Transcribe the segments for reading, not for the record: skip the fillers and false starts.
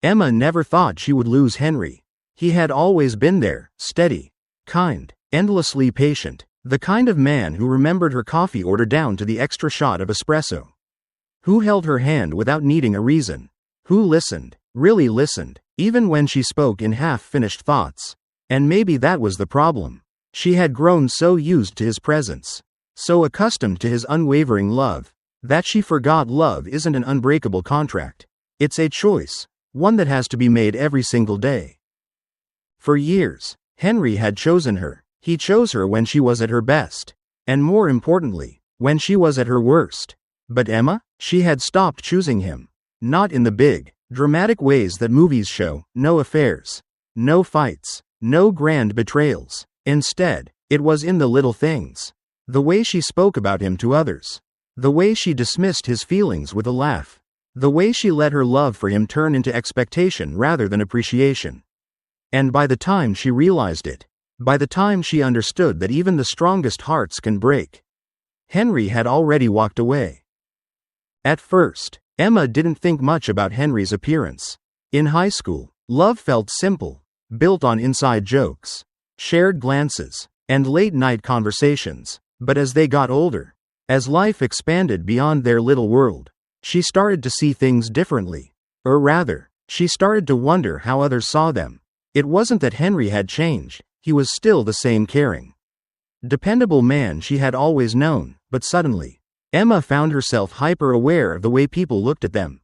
Emma never thought she would lose Henry. He had always been there, steady, kind, endlessly patient, the kind of man who remembered her coffee order down to the extra shot of espresso. Who held her hand without needing a reason. Who listened, really listened, even when she spoke in half-finished thoughts. And maybe that was the problem. She had grown so used to his presence, so accustomed to his unwavering love, that she forgot love isn't an unbreakable contract. It's a choice, one that has to be made every single day. For years, Henry had chosen her. He chose her when she was at her best, and more importantly, when she was at her worst. But Emma? She had stopped choosing him. Not in the big, dramatic ways that movies show. No affairs, no fights, no grand betrayals. Instead, it was in the little things. The way she spoke about him to others. The way she dismissed his feelings with a laugh. The way she let her love for him turn into expectation rather than appreciation. And by the time she realized it, by the time she understood that even the strongest hearts can break, Henry had already walked away. At first, Emma didn't think much about Henry's appearance. In high school, love felt simple, built on inside jokes, shared glances, and late-night conversations. But as they got older, as life expanded beyond their little world, she started to see things differently. Or rather, she started to wonder how others saw them. It wasn't that Henry had changed. He was still the same caring, dependable man she had always known, but suddenly, Emma found herself hyper-aware of the way people looked at them.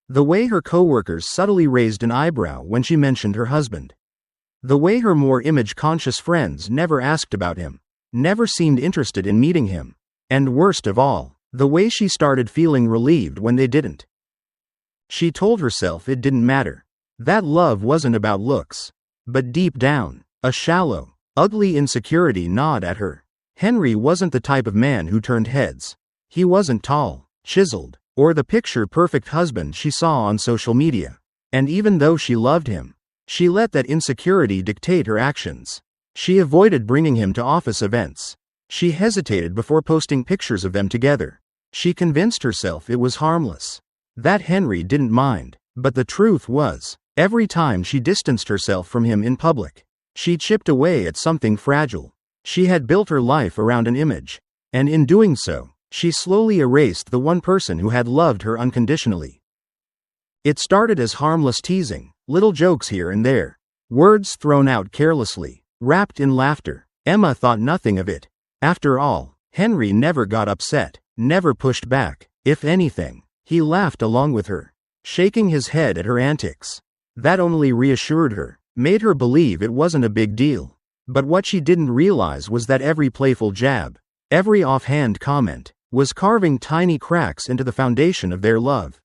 The way her coworkers subtly raised an eyebrow when she mentioned her husband. The way her more image-conscious friends never asked about him, never seemed interested in meeting him. And worst of all, the way she started feeling relieved when they didn't. She told herself it didn't matter. That love wasn't about looks. But deep down, a shallow, ugly insecurity gnawed at her. Henry wasn't the type of man who turned heads. He wasn't tall, chiseled, or the picture-perfect husband she saw on social media. And even though she loved him, she let that insecurity dictate her actions. She avoided bringing him to office events. She hesitated before posting pictures of them together. She convinced herself it was harmless, that Henry didn't mind. But the truth was, every time she distanced herself from him in public, she chipped away at something fragile. She had built her life around an image, and in doing so, she slowly erased the one person who had loved her unconditionally. It started as harmless teasing, little jokes here and there, words thrown out carelessly, wrapped in laughter. Emma thought nothing of it. After all, Henry never got upset, never pushed back. If anything, he laughed along with her, shaking his head at her antics. That only reassured her, made her believe it wasn't a big deal. But what she didn't realize was that every playful jab, every offhand comment, was carving tiny cracks into the foundation of their love.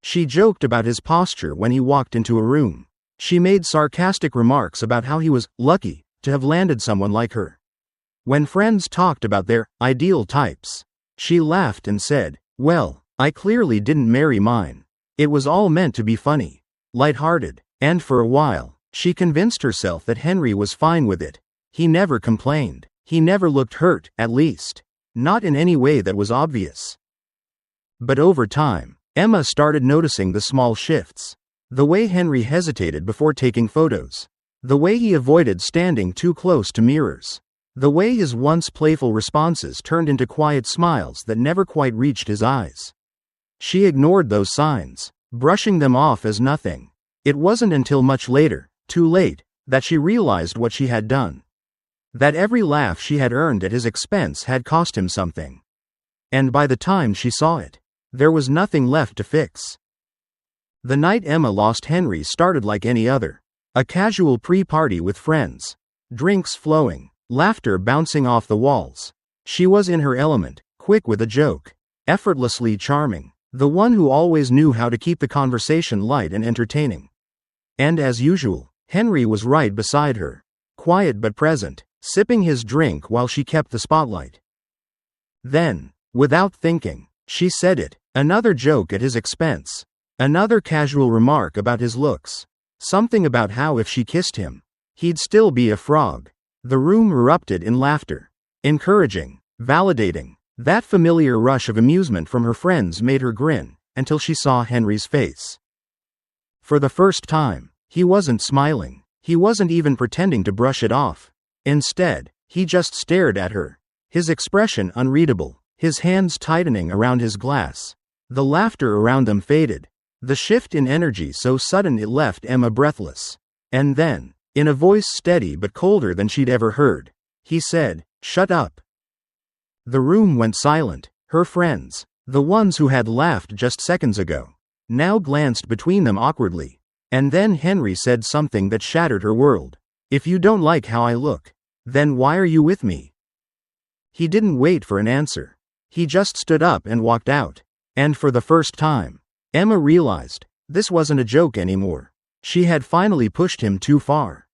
She joked about his posture when he walked into a room. She made sarcastic remarks about how he was lucky to have landed someone like her. When friends talked about their ideal types, she laughed and said, "Well, I clearly didn't marry mine." It was all meant to be funny, lighthearted, and for a while, she convinced herself that Henry was fine with it. He never complained. He never looked hurt, at least. Not in any way that was obvious. But over time, Emma started noticing the small shifts. The way Henry hesitated before taking photos. The way he avoided standing too close to mirrors. The way his once playful responses turned into quiet smiles that never quite reached his eyes. She ignored those signs, brushing them off as nothing. It wasn't until much later, too late, that she realized what she had done. That every laugh she had earned at his expense had cost him something. And by the time she saw it, there was nothing left to fix. The night Emma lost Henry started like any other. A casual pre-party with friends. Drinks flowing, laughter bouncing off the walls. She was in her element, quick with a joke, effortlessly charming, the one who always knew how to keep the conversation light and entertaining. And as usual, Henry was right beside her, quiet but present, sipping his drink while she kept the spotlight. Then, without thinking, she said it, another joke at his expense, another casual remark about his looks, something about how if she kissed him, he'd still be a frog. The room erupted in laughter, encouraging, validating. That familiar rush of amusement from her friends made her grin, until she saw Henry's face. For the first time, he wasn't smiling. He wasn't even pretending to brush it off. Instead, he just stared at her, his expression unreadable, his hands tightening around his glass. The laughter around them faded, the shift in energy so sudden it left Emma breathless. And then, in a voice steady but colder than she'd ever heard, he said, "Shut up." The room went silent. Her friends, the ones who had laughed just seconds ago, now glanced between them awkwardly. And then Henry said something that shattered her world. "If you don't like how I look, then why are you with me?" He didn't wait for an answer. He just stood up and walked out. And for the first time, Emma realized this wasn't a joke anymore. She had finally pushed him too far.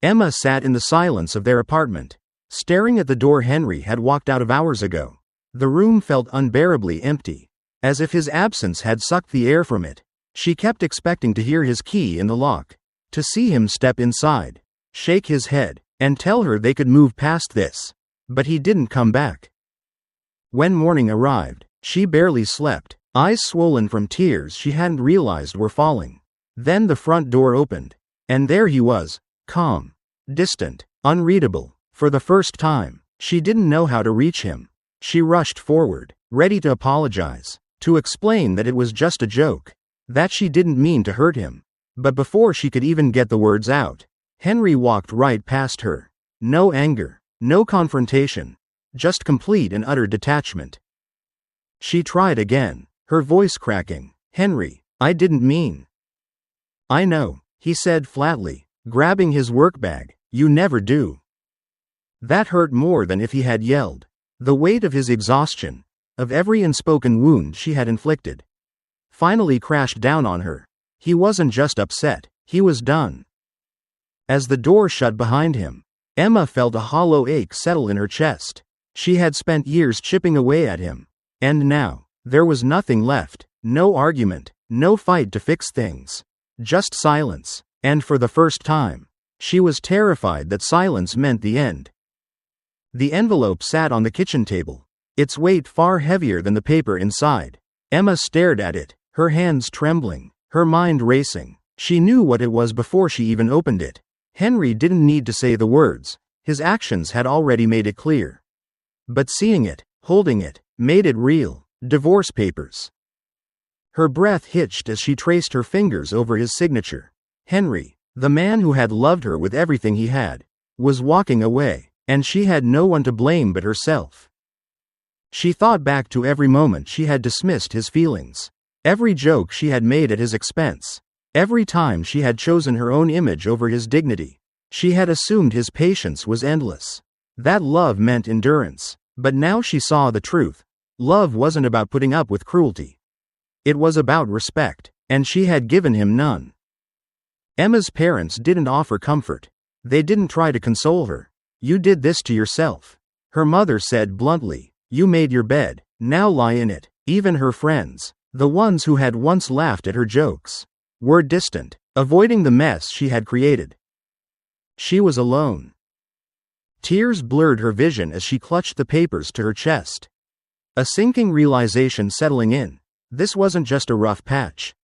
Emma sat in the silence of their apartment, staring at the door Henry had walked out of hours ago. The room felt unbearably empty, as if his absence had sucked the air from it. She kept expecting to hear his key in the lock, to see him step inside, shake his head, and tell her they could move past this. But he didn't come back. When morning arrived, she barely slept, eyes swollen from tears she hadn't realized were falling. Then the front door opened, and there he was, calm, distant, unreadable. For the first time, she didn't know how to reach him. She rushed forward, ready to apologize, to explain that it was just a joke, that she didn't mean to hurt him. But before she could even get the words out, Henry walked right past her. No anger, no confrontation, just complete and utter detachment. She tried again, her voice cracking. "Henry, I didn't mean." "I know," he said flatly, grabbing his work bag. "You never do." That hurt more than if he had yelled. The weight of his exhaustion, of every unspoken wound she had inflicted, finally crashed down on her. He wasn't just upset, he was done. As the door shut behind him, Emma felt a hollow ache settle in her chest. She had spent years chipping away at him, and now, there was nothing left, no argument, no fight to fix things. Just silence, and for the first time, she was terrified that silence meant the end. The envelope sat on the kitchen table, its weight far heavier than the paper inside. Emma stared at it, her hands trembling, her mind racing. She knew what it was before she even opened it. Henry didn't need to say the words, his actions had already made it clear. But seeing it, holding it, made it real. Divorce papers. Her breath hitched as she traced her fingers over his signature. Henry, the man who had loved her with everything he had, was walking away, and she had no one to blame but herself. She thought back to every moment she had dismissed his feelings, every joke she had made at his expense, every time she had chosen her own image over his dignity. She had assumed his patience was endless, that love meant endurance. But now she saw the truth. Love wasn't about putting up with cruelty. It was about respect, and she had given him none. Emma's parents didn't offer comfort. They didn't try to console her. "You did this to yourself," her mother said bluntly. "You made your bed, now lie in it." Even her friends, the ones who had once laughed at her jokes, were distant, avoiding the mess she had created. She was alone. Tears blurred her vision as she clutched the papers to her chest. A sinking realization settling in. This wasn't just a rough patch.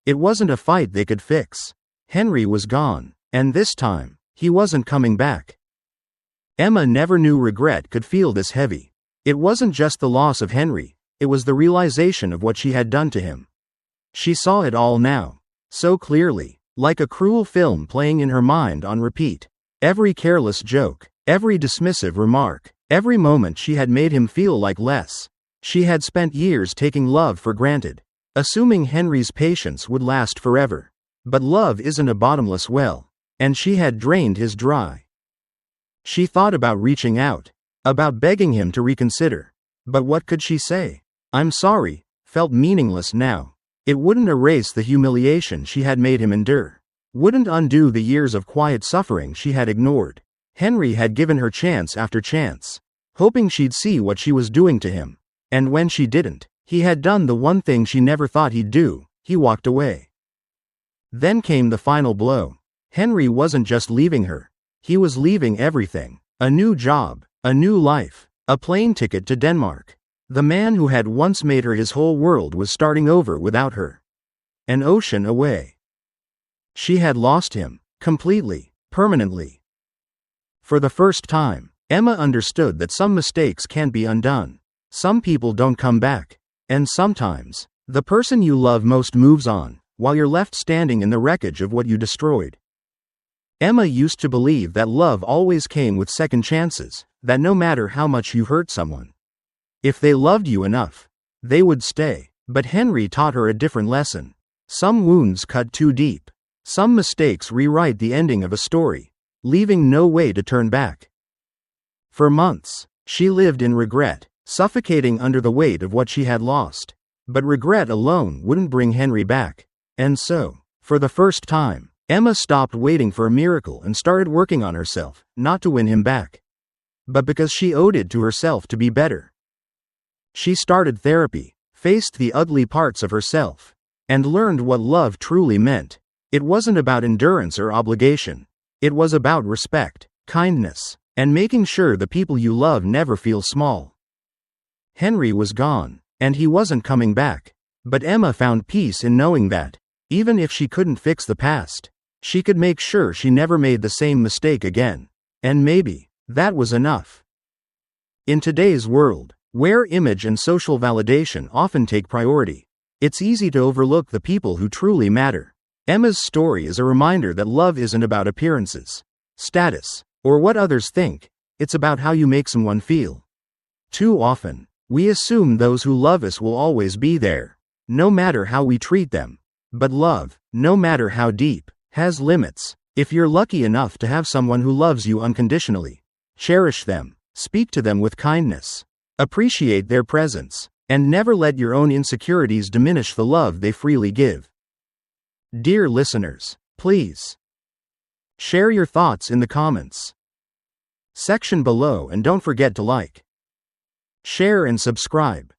It wasn't a fight they could fix. Henry was gone, and this time, he wasn't coming back. Emma never knew regret could feel this heavy. It wasn't just the loss of Henry, it was the realization of what she had done to him. She saw it all now, so clearly, like a cruel film playing in her mind on repeat. Every careless joke, every dismissive remark, every moment she had made him feel like less. She had spent years taking love for granted, assuming Henry's patience would last forever. But love isn't a bottomless well, and she had drained his dry. She thought about reaching out, about begging him to reconsider. But what could she say? "I'm sorry," felt meaningless now. It wouldn't erase the humiliation she had made him endure, wouldn't undo the years of quiet suffering she had ignored. Henry had given her chance after chance, hoping she'd see what she was doing to him. And when she didn't, he had done the one thing she never thought he'd do, he walked away. Then came the final blow. Henry wasn't just leaving her, he was leaving everything. A new job, a new life, a plane ticket to Denmark. The man who had once made her his whole world was starting over without her. An ocean away. She had lost him, completely, permanently. For the first time, Emma understood that some mistakes can't be undone. Some people don't come back. And sometimes, the person you love most moves on, while you're left standing in the wreckage of what you destroyed. Emma used to believe that love always came with second chances, that no matter how much you hurt someone, if they loved you enough, they would stay. But Henry taught her a different lesson. Some wounds cut too deep. Some mistakes rewrite the ending of a story, leaving no way to turn back. For months, she lived in regret, suffocating under the weight of what she had lost. But regret alone wouldn't bring Henry back. And so, for the first time, Emma stopped waiting for a miracle and started working on herself, not to win him back, but because she owed it to herself to be better. She started therapy, faced the ugly parts of herself, and learned what love truly meant. It wasn't about endurance or obligation. It was about respect, kindness, and making sure the people you love never feel small. Henry was gone, and he wasn't coming back. But Emma found peace in knowing that, even if she couldn't fix the past, she could make sure she never made the same mistake again. And maybe, that was enough. In today's world, where image and social validation often take priority, it's easy to overlook the people who truly matter. Emma's story is a reminder that love isn't about appearances, status, or what others think. It's about how you make someone feel. Too often, we assume those who love us will always be there, no matter how we treat them. But love, no matter how deep, has limits. If you're lucky enough to have someone who loves you unconditionally, cherish them, speak to them with kindness, appreciate their presence, and never let your own insecurities diminish the love they freely give. Dear listeners, please share your thoughts in the comments section below and don't forget to like, share and subscribe.